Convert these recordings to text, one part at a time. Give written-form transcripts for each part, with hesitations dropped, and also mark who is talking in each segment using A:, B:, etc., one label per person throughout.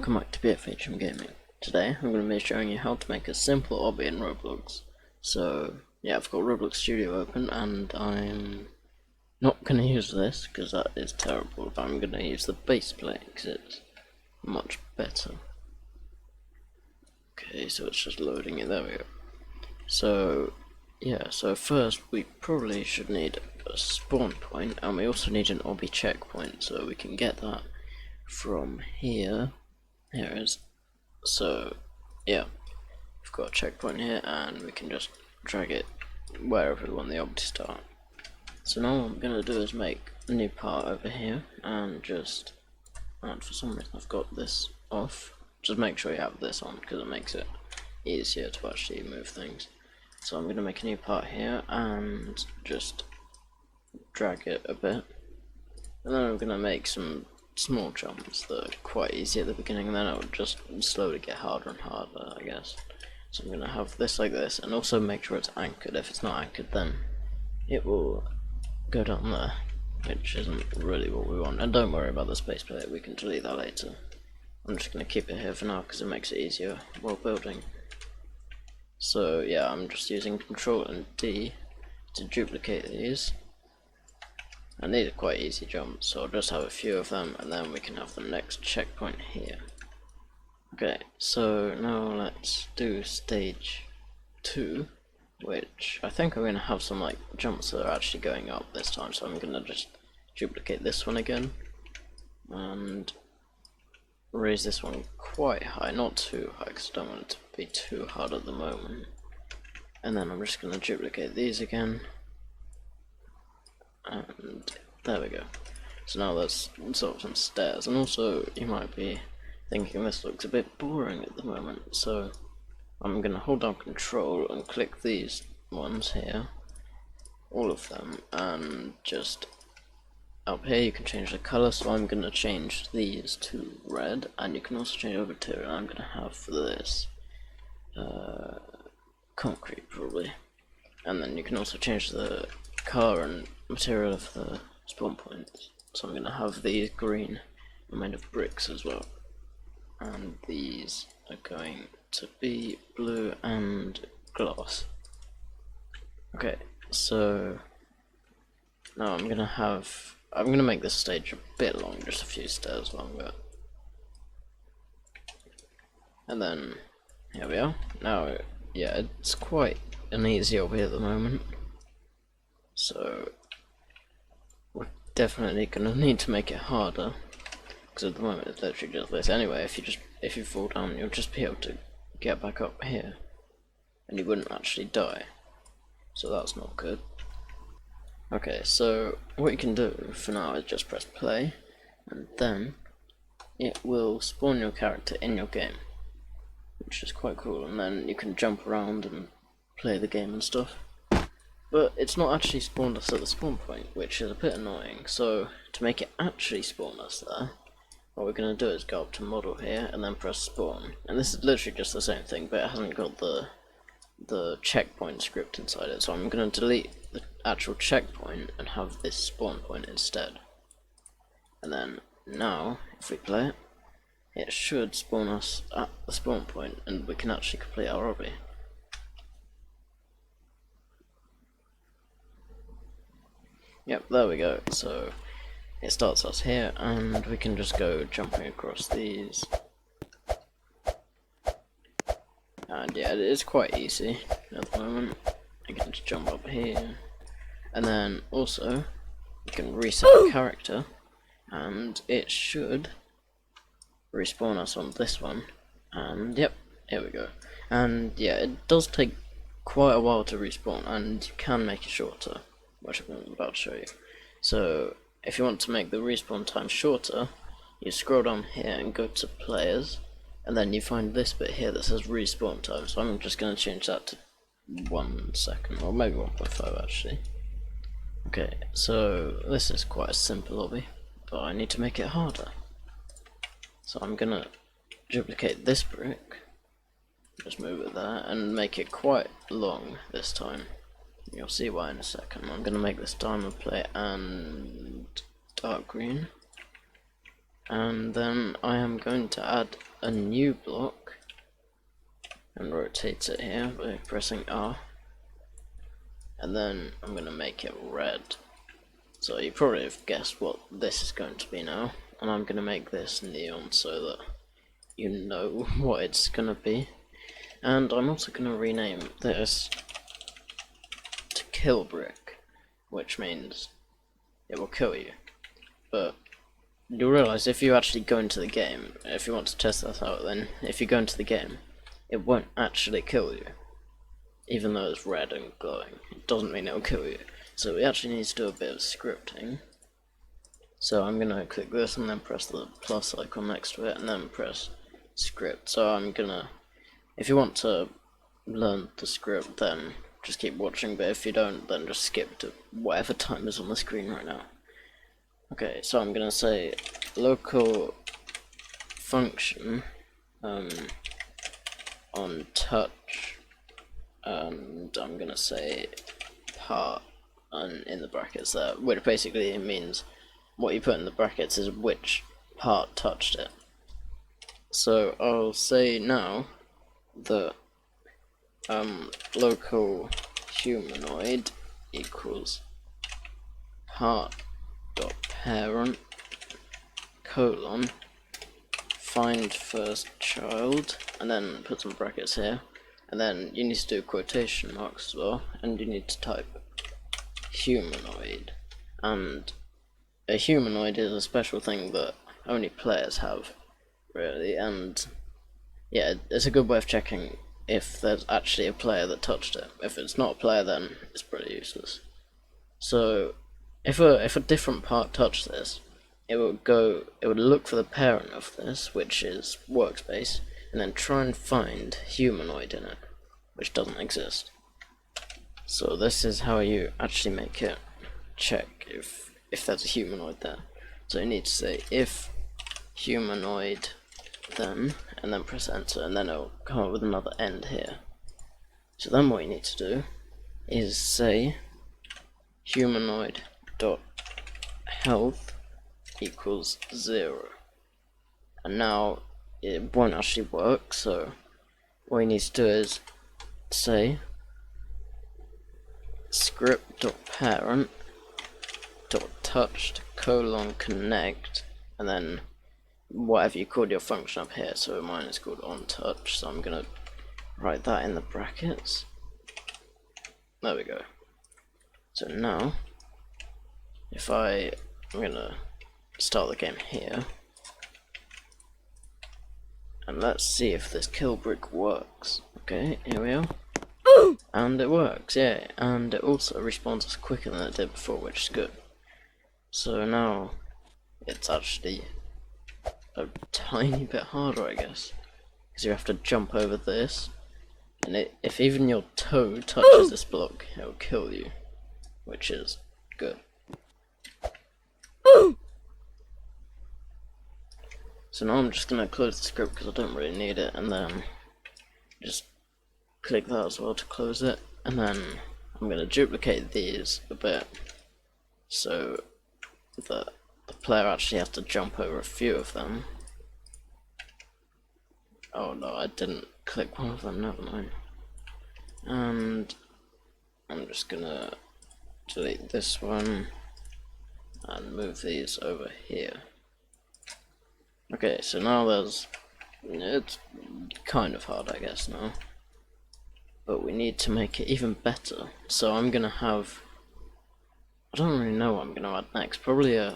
A: welcome back to BFHM Gaming. Today I'm going to be showing you how to make a simple obby in Roblox. So yeah, I've got Roblox Studio open and I'm not going to use this because that is terrible, but I'm going to use the base plate because it's much better. Okay, so it's just loading it, there we go. So yeah, so first we probably should need a spawn point, and we also need an obby checkpoint, so we can get that from here. Here it is. So yeah, we've got a checkpoint here and we can just drag it wherever we want the obby to start. So now what I'm going to do is make a new part over here and just, and for some reason I've got this off, just make sure you have this on because it makes it easier to actually move things. So I'm going to make a new part here and just drag it a bit, and then I'm going to make some small jumps that are quite easy at the beginning, and then it will just slowly get harder and harder, I guess. So I'm going to have this like this, and also make sure it's anchored. If it's not anchored, then it will go down there, which isn't really what we want. And don't worry about the space plate, we can delete that later. I'm just going to keep it here for now because it makes it easier while building. So yeah, I'm just using Control and D to duplicate these. And these are quite easy jumps, so I'll just have a few of them and then we can have the next checkpoint here. Okay, so now let's do stage 2, which I think I'm going to have some like jumps that are actually going up this time, so I'm going to just duplicate this one again and raise this one quite high, not too high because I don't want it to be too hard at the moment. And then I'm just going to duplicate these again. And there we go. So now there's sort of some stairs, and also you might be thinking this looks a bit boring at the moment, so I'm going to hold down Control and click these ones here, all of them, and just up here you can change the colour, so I'm going to change these to red, and you can also change over to, and I'm going to have for this concrete probably, and then you can also change the color and material of the spawn points. So I'm going to have these green are made of bricks as well, and these are going to be blue and glass. Okay, so now I'm going to make this stage a bit long, just a few stairs longer. And then here we are. Now yeah, it's quite an easy obby at the moment, so we're definitely gonna need to make it harder because at the moment it's literally just this. Anyway, if you fall down, you'll just be able to get back up here, and you wouldn't actually die. So that's not good. Okay, so what you can do for now is just press play, and then it will spawn your character in your game, which is quite cool, and then you can jump around and play the game and stuff. But it's not actually spawned us at the spawn point, which is a bit annoying. So to make it actually spawn us there, what we're going to do is go up to model here and then press spawn, and this is literally just the same thing, but it hasn't got the checkpoint script inside it, so I'm going to delete the actual checkpoint and have this spawn point instead. And then now if we play it should spawn us at the spawn point and we can actually complete our obby. Yep, there we go. So it starts us here and we can just go jumping across these. And yeah, it is quite easy at the moment. You can just jump up here. And then also you can reset the character and it should respawn us on this one, and yep, here we go. And yeah, it does take quite a while to respawn, and you can make it shorter, which I'm about to show you. So if you want to make the respawn time shorter, you scroll down here and go to players, and then you find this bit here that says respawn time, so I'm just going to change that to 1 second, or maybe 1.5 actually. Okay, so this is quite a simple obby, but I need to make it harder. So I'm gonna duplicate this brick, just move it there, and make it quite long this time. You'll see why in a second. I'm gonna make this diamond plate and dark green. and then I am going to add a new block and rotate it here by pressing R, and then I'm going to make it red. So you probably have guessed what this is going to be now, and I'm going to make this neon so that you know what it's going to be. And I'm also going to rename this to kill brick, which means it will kill you. But you'll realise if you actually go into the game, if you want to test that out, then if you go into the game, it won't actually kill you. Even though it's red and glowing, it doesn't mean it'll kill you. So we actually need to do a bit of scripting. So I'm going to click this and then press the plus icon next to it and then press script. So I'm going to, if you want to learn the script, then just keep watching, but if you don't, then just skip to whatever time is on the screen right now. Okay, so I'm going to say local function on touch, and I'm going to say part and in the brackets there, which basically means what you put in the brackets is which part touched it. So I'll say now that local humanoid equals part dot parent colon find first child, and then put some brackets here, and then you need to do quotation marks as well, and you need to type humanoid. And a humanoid is a special thing that only players have, really, and yeah, it's a good way of checking if there's actually a player that touched it. If it's not a player, then it's pretty useless. So if a different part touched this, it would look for the parent of this, which is workspace, and then try and find humanoid in it, which doesn't exist. So this is how you actually make it check if there's a humanoid there. So you need to say if humanoid then, and then press enter, and then it'll come up with another end here. So then what you need to do is say humanoid dot health equals 0, and now it won't actually work, so what you need to do is say script.parent touched colon connect, and then whatever you called your function up here, so mine is called on touch, so I'm gonna write that in the brackets. There we go. So now if I'm gonna start the game here, and let's see if this kill brick works. Okay, here we are. And it works, yeah, and it also respawns us quicker than it did before, which is good. So now it's actually a tiny bit harder, I guess, because you have to jump over this, and if even your toe touches this block, it'll kill you, which is good. So now I'm just going to close the script because I don't really need it, and then just click that as well to close it, and then I'm going to duplicate these a bit so that the player actually has to jump over a few of them. Oh no, I didn't click one of them, never mind. And I'm just going to delete this one and move these over here. Okay, so now it's kind of hard, I guess, now, but we need to make it even better. So I'm gonna have, I don't really know what I'm gonna add next, probably I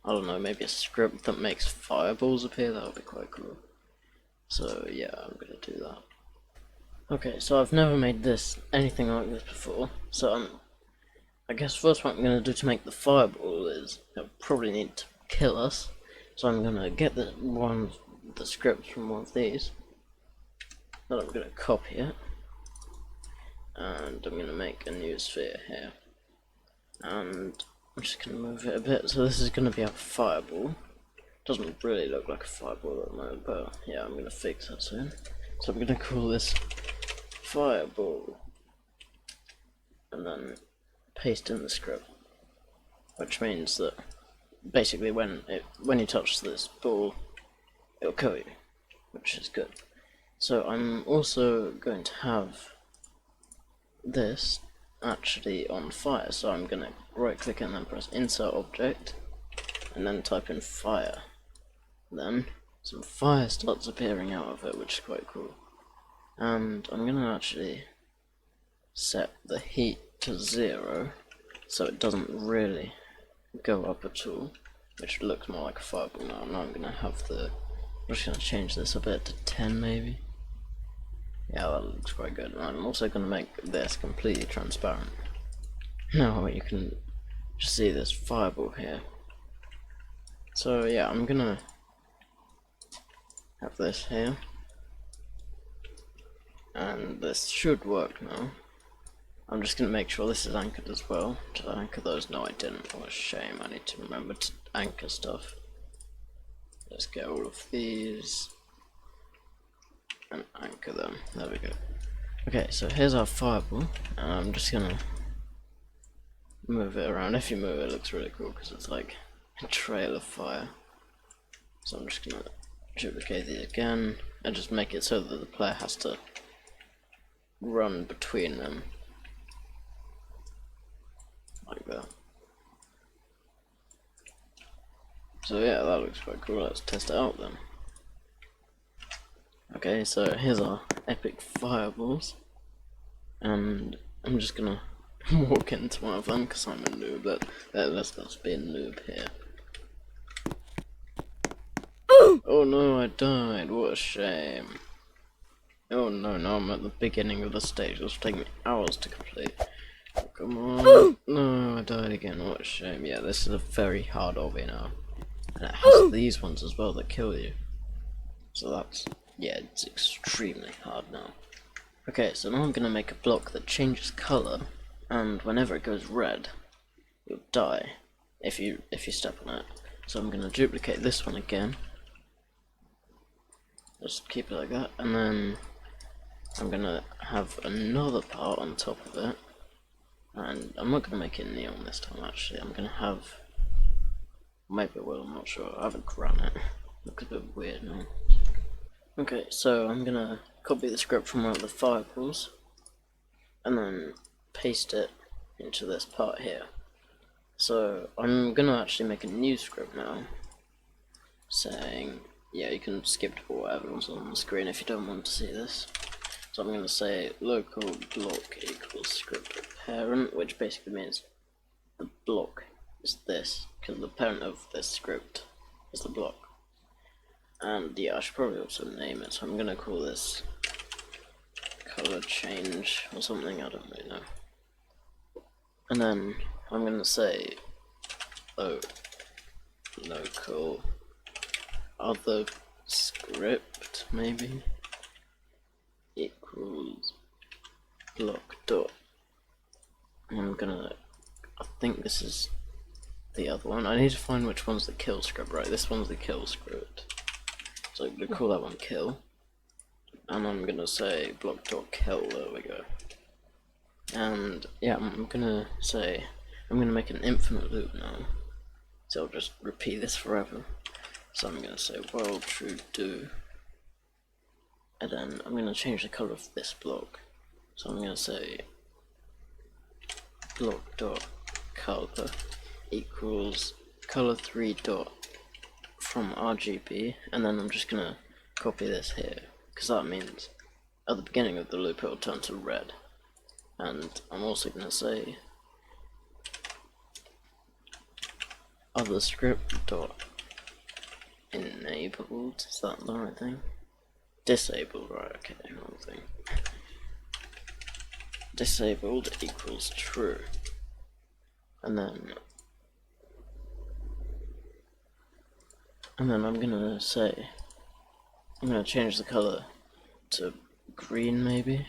A: don't know, maybe a script that makes fireballs appear. That would be quite cool. So yeah, I'm gonna do that. Okay, so I've never made anything like this before, so I guess first what I'm gonna do to make the fireball is it'll probably need to kill us. So I'm gonna get the script from one of these, then I'm gonna copy it, and I'm gonna make a new sphere here, and I'm just gonna move it a bit. So this is gonna be a fireball. Doesn't really look like a fireball at the moment, but yeah, I'm gonna fix that soon. So I'm gonna call this fireball, and then paste in the script, which means that basically when you touch this ball, it'll kill you, which is good. So I'm also going to have this actually on fire, so I'm going to right click and then press insert object and then type in fire. Then some fire starts appearing out of it, which is quite cool. And I'm going to actually set the heat to 0 so it doesn't really go up at all, which looks more like a fireball now. Now I'm going to have I'm just going to change this a bit to 10 maybe. Yeah, that looks quite good. And I'm also going to make this completely transparent. Now you can just see this fireball here. So yeah, I'm going to have this here. And this should work now. I'm just going to make sure this is anchored as well. Did I anchor those? No, I didn't. What a shame. I need to remember to anchor stuff. Let's get all of these and anchor them. There we go. Okay, so here's our fireball, and I'm just going to move it around. If you move it, it looks really cool because it's like a trail of fire. So I'm just going to duplicate these again and just make it so that the player has to run between them. Like that. So yeah, that looks quite cool. Let's test it out then. Okay, so here's our epic fireballs, and I'm just gonna walk into one of them because I'm a noob. Let's be a noob here. Oh no, I died. What a shame. Oh no, now I'm at the beginning of the stage. This will take me hours to complete. Oh, come on. No, I died again. What a shame. Yeah, this is a very hard obby now. And it has these ones as well that kill you. So that's, yeah, it's extremely hard now. Okay, so now I'm going to make a block that changes colour, and whenever it goes red, you'll die if you step on it. So I'm going to duplicate this one again. Just keep it like that, and then I'm going to have another part on top of it. And I'm not going to make it neon this time actually. I'm going to have, maybe I will, I'm not sure. I have a granite. Looks a bit weird now. Okay, so I'm going to copy the script from one of the fireballs and then paste it into this part here. So I'm going to actually make a new script now saying, yeah, you can skip to whatever's on the screen if you don't want to see this. So I'm going to say local block equals script parent, which basically means the block is this, because the parent of this script is the block. And yeah, I should probably also name it, so I'm going to call this color change or something, I don't really know. And then I'm going to say local other script maybe equals block dot. I'm gonna, I think this is the other one. I need to find which one's the kill script, right? This one's the kill script. So I'm gonna call that one kill. And I'm gonna say block dot kill, there we go. And yeah, I'm gonna make an infinite loop now. So I'll just repeat this forever. So I'm gonna say while true do. And then I'm going to change the color of this block. So I'm going to say block dot color equals color 3 dot from RGB, and then I'm just going to copy this here because that means at the beginning of the loop it will turn to red. And I'm also going to say other script dot enabled. Is that the right thing? Disabled, right, okay, wrong thing. Disabled equals true. And then I'm gonna say, I'm gonna change the color to green maybe.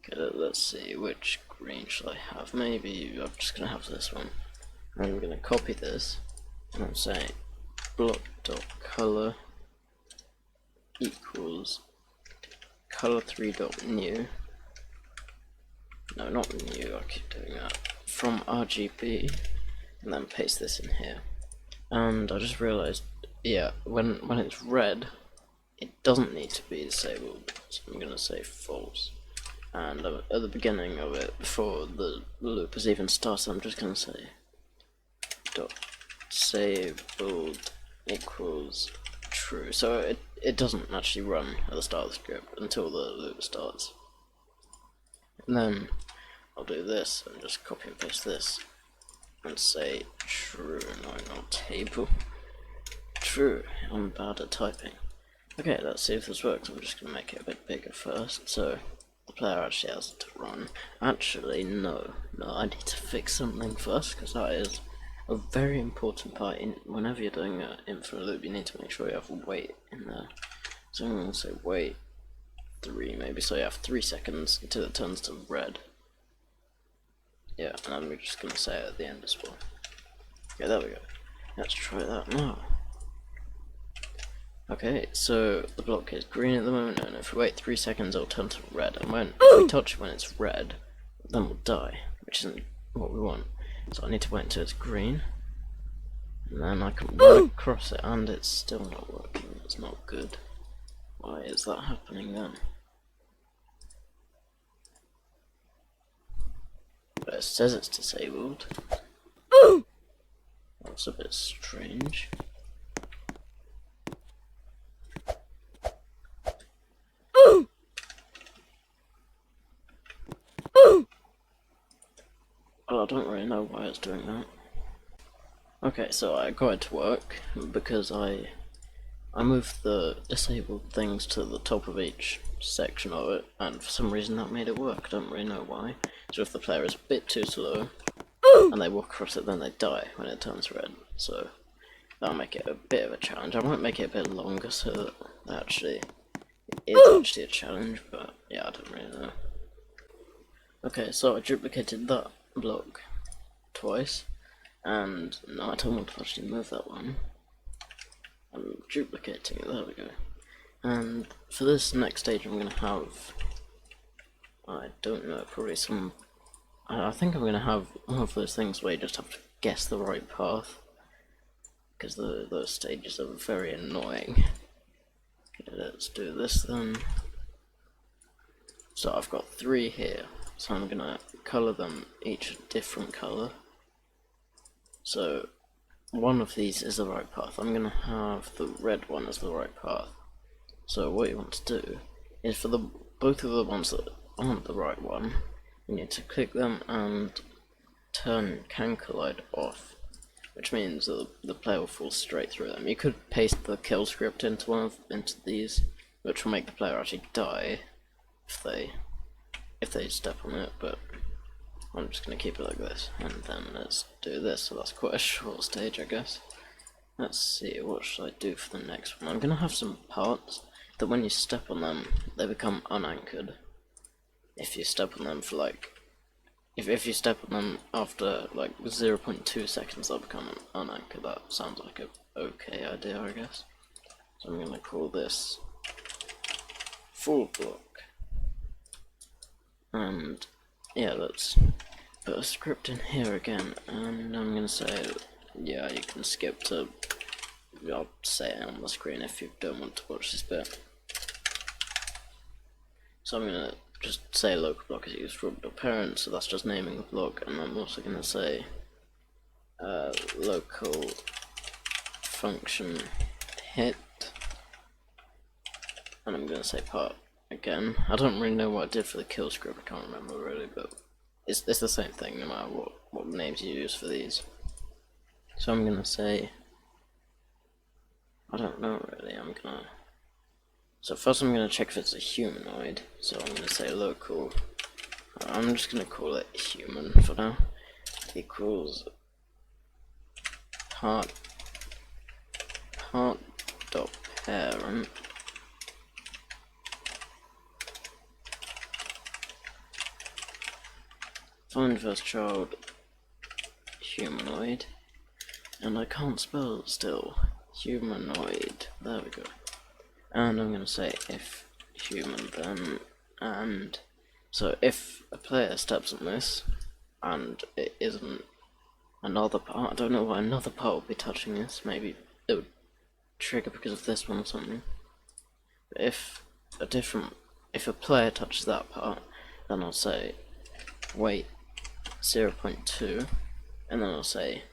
A: Okay, let's see, which green should I have? Maybe I'm just gonna have this one. And I'm gonna copy this, and I'm saying block.color equals color 3.new. No, not new, I keep doing that. From RGB, and then paste this in here. And I just realised, yeah, when it's red, it doesn't need to be disabled, so I'm going to say false. And at the beginning of it, before the loop has even started, I'm just going to say dot disabled equals true. So it doesn't actually run at the start of the script until the loop starts. And then I'll do this and just copy and paste this and say true. No, not table. True. I'm bad at typing. Okay, let's see if this works. I'm just going to make it a bit bigger first, so the player actually has to run. Actually, no, I need to fix something first, because that is a very important part. Whenever you're doing an infinite loop, you need to make sure you have wait in there. So I'm going to say wait 3 maybe, so you have 3 seconds until it turns to red. Yeah, and then we're just going to say it at the end as well. Okay, there we go. Let's try that now. Okay, so the block is green at the moment, and if we wait 3 seconds it'll turn to red, and if we touch it when it's red, then we'll die, which isn't what we want. So I need to wait until it's green, and then I can run across it, and it's still not working. It's not good. Why is that happening then? But it says it's disabled. That's a bit strange. Well, I don't really know why it's doing that. Okay, so I got it to work because I moved the disabled things to the top of each section of it, and for some reason that made it work. I don't really know why. So if the player is a bit too slow and they walk across it, then they die when it turns red. So that'll make it a bit of a challenge. I might make it a bit longer so that actually it is actually a challenge, but yeah, I don't really know. Okay, so I duplicated that block twice, and no, I don't want to actually move that one. I'm duplicating it, there we go. And for this next stage I'm going to have, I don't know, probably some, I think I'm going to have one of those things where you just have to guess the right path, because those stages are very annoying. Okay, let's do this then. So I've got 3 here, so I'm going to colour them each a different colour. So one of these is the right path. I'm going to have the red one as the right path. So what you want to do is for both of the ones that aren't the right one, you need to click them and turn can collide off, which means that the player will fall straight through them. You could paste the kill script into these, which will make the player actually die if they step on it, but I'm just going to keep it like this, and then let's do this. So that's quite a short stage, I guess. Let's see, what should I do for the next one? I'm going to have some parts that when you step on them, they become unanchored. If you step on them for like, if you step on them after like 0.2 seconds, they'll become unanchored. That sounds like a okay idea, I guess. So I'm going to call this full block. And yeah, let's put a script in here again, and I'm going to say, yeah, you can skip to, I'll say it on the screen if you don't want to watch this bit. So I'm going to just say local block is used for parent, so that's just naming the block, and I'm also going to say local function hit, and I'm going to say part again. I don't really know what I did for the kill script, I can't remember really, but it's the same thing no matter what names you use for these. So I'm going to say, I don't know really, so first I'm going to check if it's a humanoid, so I'm going to say local, I'm just going to call it human for now, equals part dot parent find first child humanoid, and I can't spell still, humanoid, there we go. And I'm going to say if human then, and so if a player steps on this and it isn't another part. I don't know why another part will be touching this. Maybe it would trigger because of this one or something. But if a player touches that part, then I'll say wait 0.2, and then I'll say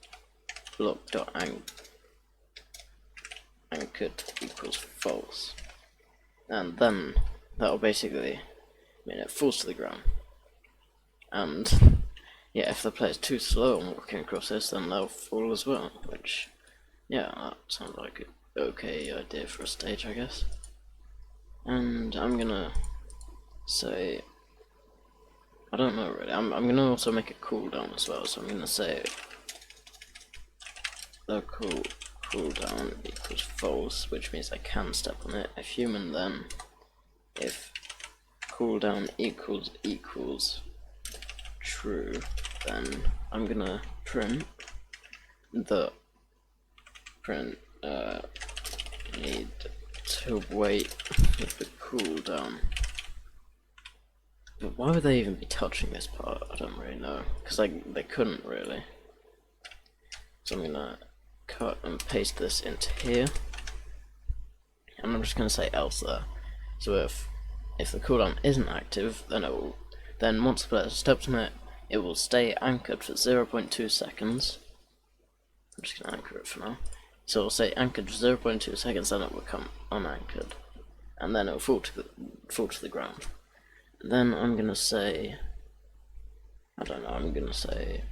A: block.anchored equals false, and then that'll basically mean it falls to the ground. And yeah, if the player's too slow on walking across this, then they'll fall as well, which, yeah, that sounds like an okay idea for a stage, I guess. And I'm gonna say, I don't know really, I'm gonna also make a cooldown as well, so I'm gonna say local cooldown equals false, which means I can step on it. If human, then if cooldown equals true, then I'm gonna print need to wait with the cooldown. But why would they even be touching this part? I don't really know, because they couldn't really. So I'm gonna cut and paste this into here, and I'm just gonna say else there. So if the cooldown isn't active, then once the player steps on it, it will stay anchored for 0.2 seconds. I'm just gonna anchor it for now. So it'll say anchored for 0.2 seconds, then it will become unanchored, and then it will fall to the ground. Then I'm gonna say, I don't know, I'm gonna say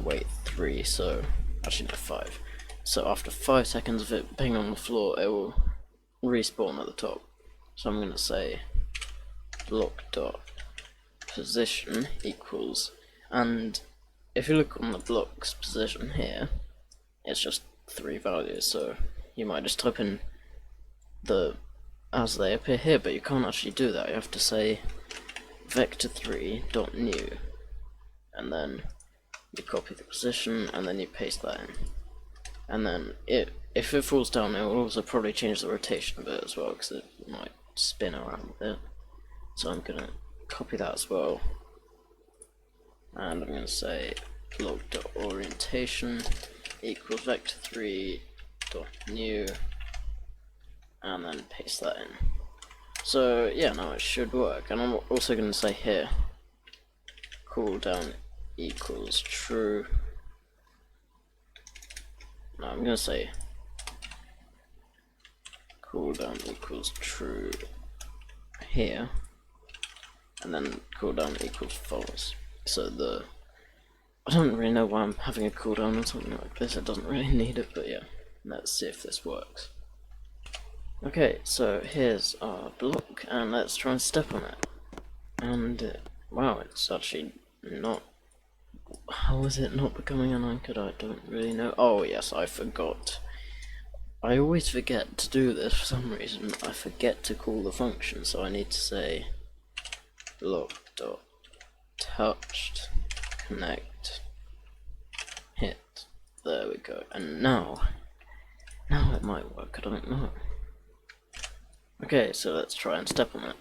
A: wait 3, so actually no, 5. So after 5 seconds of it being on the floor, it will respawn at the top. So I'm gonna say block.position equals, and if you look on the block's position here, it's just 3 values, so you might just type in as they appear here, but you can't actually do that. You have to say vector3.new, and then you copy the position, and then you paste that in. And then if it falls down, it will also probably change the rotation a bit as well, because it might spin around a bit. So I'm gonna copy that as well, and I'm gonna say block.orientation equals vector3.new, and then paste that in. So yeah, now it should work. And I'm also gonna say here cooldown equals true. No, I'm gonna say cooldown equals true here, and then cooldown equals false. So I don't really know why I'm having a cooldown on something like this. It doesn't really need it, but yeah, let's see if this works. Okay, so here's our block, and let's try and step on it. And wow, it's actually not. How is it not becoming unanchored? I don't really know. Oh yes, I forgot. I always forget to do this for some reason. I forget to call the function, so I need to say block.touched connect hit. There we go. And now it might work. I don't know. Okay, so let's try and step on it.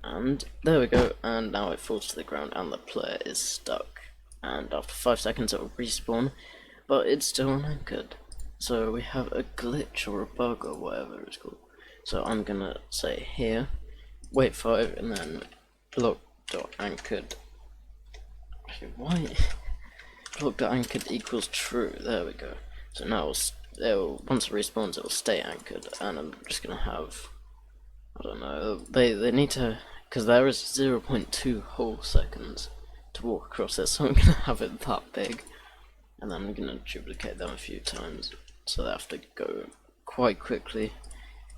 A: And there we go. And now it falls to the ground, and the player is stuck. And after 5 seconds it will respawn, but it's still unanchored. So we have a glitch or a bug or whatever it's called. So I'm gonna say here, wait 5, and then block.anchored. Actually, why? Block.anchored equals true. There we go. So now once it respawns, it will stay anchored, and I'm just gonna have, I don't know. They need to, because there is 0.2 whole seconds to walk across this, so I'm gonna have it that big, and then I'm gonna duplicate them a few times, so they have to go quite quickly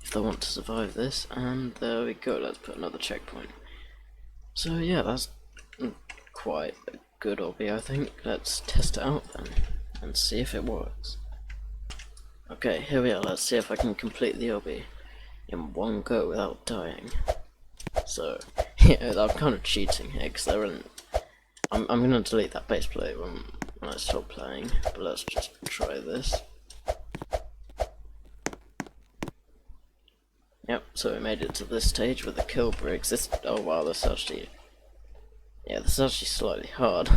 A: if they want to survive this. And there we go. Let's put another checkpoint. So yeah, that's quite a good obby, I think. Let's test it out then and see if it works. Okay, here we are. Let's see if I can complete the obby in one go without dying. So yeah, I'm kind of cheating here because they're in. I'm gonna delete that base plate when I stop playing, but let's just try this. Yep, so we made it to this stage with the kill bricks. Oh wow, this is actually slightly hard.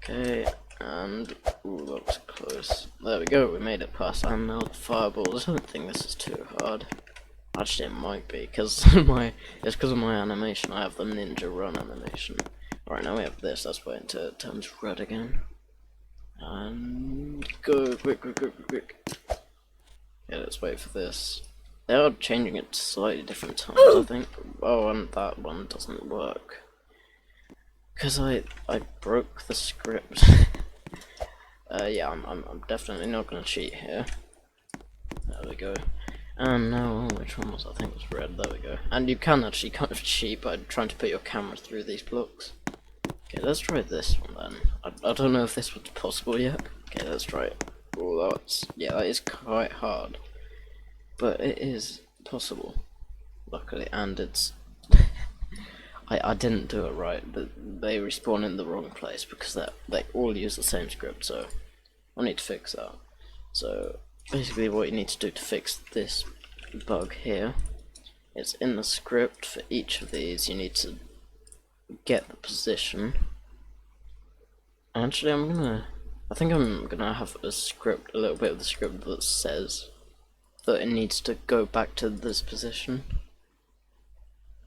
A: Okay, and ooh, that was close. There we go, we made it past. And now the fireballs. I don't think this is too hard. Actually, it might be because it's because of my animation. I have the ninja run animation. Right, now we have this. Let's wait until it turns red again. And go quick, quick, quick, quick. Yeah, let's wait for this. They are changing it to slightly different times, I think. Oh, and that one doesn't work. Because I broke the script. Yeah, I'm definitely not gonna cheat here. There we go. And now, which one was I think was red? There we go. And you can actually kind of cheat by trying to put your camera through these blocks. Okay, let's try this one then. I don't know if this was possible yet. Okay, let's try it. Oh, that is quite hard. But it is possible, luckily, and it's... I didn't do it right, but they respawn in the wrong place because they all use the same script, so I need to fix that. So basically what you need to do to fix this bug here is in the script for each of these you need to get the position. Actually I think I'm gonna have a little bit of the script that says that it needs to go back to this position.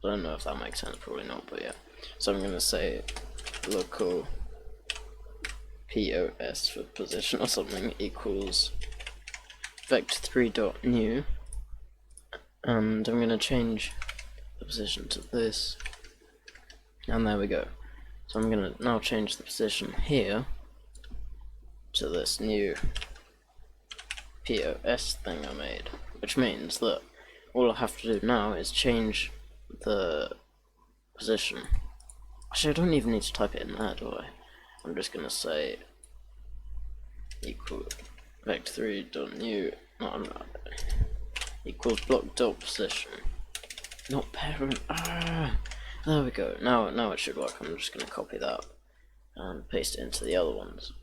A: I don't know if that makes sense, probably not, but yeah. So I'm gonna say local POS for position or something equals vector3.new, and I'm gonna change the position to this, and there we go. So I'm gonna now change the position here to this new POS thing I made, which means that all I have to do now is change the position. Actually, I don't even need to type it in there, do I? I'm just gonna say equal vector3.new equals block dot position, not parent. There we go. Now it should work. I'm just gonna copy that and paste it into the other ones.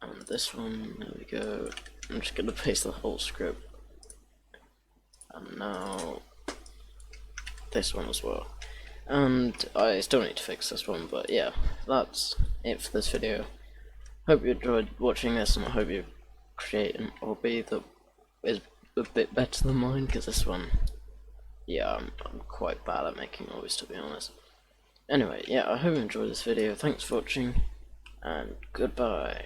A: And this one, there we go. I'm just gonna paste the whole script. And now this one as well. And I still need to fix this one, but yeah, that's it for this video. Hope you enjoyed watching this, and I hope you create an Obby that is a bit better than mine, because this one, yeah, I'm quite bad at making Obbies, to be honest. Anyway, yeah, I hope you enjoyed this video. Thanks for watching, and goodbye.